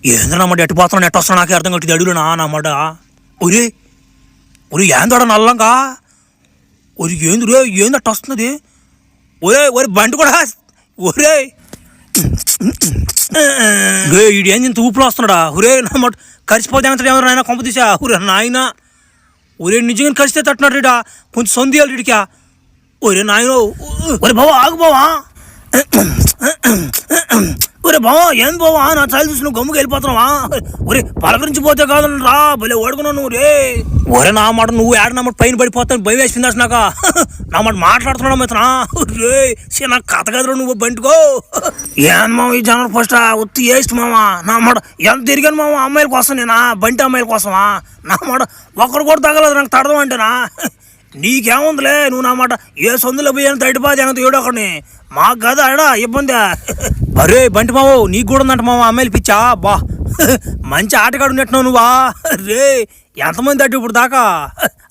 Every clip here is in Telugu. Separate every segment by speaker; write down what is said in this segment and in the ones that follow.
Speaker 1: ఏందన్నమాట ఎటు పోతున్నా ఎట్టు వస్తున్నా నాకే అర్థం కట్టింది అడుగునా నామాట ఒరే ఒరే ఏందోడ నల్లంగా ఒరి ఏంది రే ఏంది అట్ట వస్తున్నది ఒరే ఒరే బండి కూడా ఒరే రే ఈడు ఏంది ఇంత ఊపిలో వస్తున్నాడా ఒరే నమ్మట కలిసిపోతే ఏమంటాడు నాయన కొంప తీసా ఒరే నాయన ఒరే నిజంగా కలిసితే తట్టున్నాడు రీడా కొంచెం సొందియాలి రీడికా ఒరే నాయన ఒరే బావా ఆగు బావా ఒరే బావా ఏం బావా నా చాలు చూసి నువ్వు గమ్ముకి వెళ్ళిపోతున్నావా ఒరే పలకరించి పోతే కాదు రా భలే ఓడుకున్నావు నువ్వు రే ఒరే నా మాట నువ్వు ఏడ నా మాట పైన పడిపోతాను భయం వేసింది అసలు నాక నా మాట మాట్లాడుతున్నావు మిత్రా రే నాకు కథ కదరా నువ్వు బంటికో ఏం మామ ఈ జనవరి ఫస్ట్ ఒత్తి వేస్ట్ మామ నా మాట ఎంత తిరిగాను మామ అమ్మాయిల కోసం నేనా బంటి అమ్మాయిల కోసమా నా మాట ఒక్కడు కూడా తగలదు నాకు తడదాం అంటేనా నీకేముందిలే నువ్వు నా మాట ఏ సొందులో పోయాను తడిపాది అంత ఏడో ఒకడిని మాకు కదా ఆడా ఇబ్బంది అరే బంటి మావు నీకు కూడా ఉందంట మావ అమ్మాయిలు పిచ్చా బా మంచి ఆటగాడు ఉన్నట్టున్నావు నువ్వా రే ఎంతమంది తట్టి ఇప్పుడు దాకా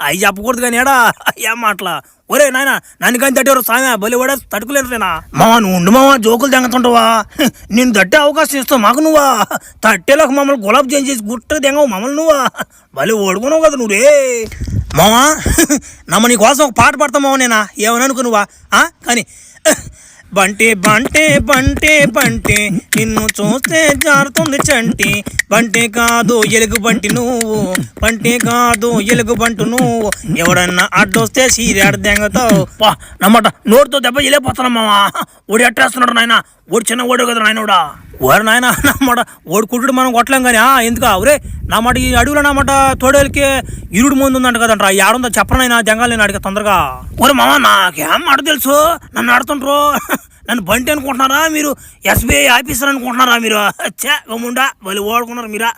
Speaker 1: అవి చెప్పకూడదు కానీ ఏడా ఏం మాటలా ఒరే నాయన నన్ను కానీ తట్టేవారు సామె బలి కూడా తట్టుకోలేరు నేనా మావా నువ్వు ఉండు మావా జోకులు తెంగతుంటావా నేను తట్టే అవకాశం ఇస్తావు మాకు నువ్వా తట్టేలోకి మమ్మల్ని గులాబ్ చేసి గుట్ట తెంగవు మమ్మల్ని నువ్వా బలి ఓడుకున్నావు కదా నువ్వు రే మావా నమ్మ నీ కోసం ఒక పాట పాడతావు మావ నేనా ఏమని అనుకో నువ్వా కానీ బంటి బంటే బంటే బంటే నిన్ను చూస్తే జారుతుంది చంటి బంటే కాదు ఎలుగు బంటి నువ్వు బంటే కాదు ఎలుగు బంటు నువ్వు ఎవడన్నా అడ్డొస్తే సీరాడు దెంగతావు పా నమ్మట నోటితో దెబ్బ వెళ్ళిపోతున్నామ్మా ఓడి అట్టేస్తున్నాడు నాయన ఓడి చిన్న ఓడు కదా నాయనోడా ఓరు నాయన నమ్మట ఓడి కుట్టుడు మనం కొట్టలేం కానీ ఎందుకా ఒరే నా మాట ఈ అడవిలో నామాట తోడేలకి ఇరుడు ముందు ఉందంట కదంట ఏడుందో చెప్పనైనా దెంగాలి నేను అడిగా తొందరగా ఒరే మామ నాకేం మాట తెలుసు నన్ను ఆడుతుంటారు నన్ను బంటి అనుకుంటున్నారా మీరు ఎస్బీఐ ఆఫీసర్ అనుకుంటున్నారా మీరు గమ్ముండా వాళ్ళు ఓడుకున్నారు మీరా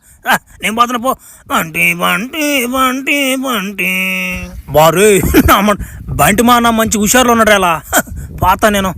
Speaker 1: నేను పోతున్నా పో బంటి బంటి బంటి బంటి బారు బంటి మా నా మంచి హుషారులో ఉన్నాడు అలా పోతా నేను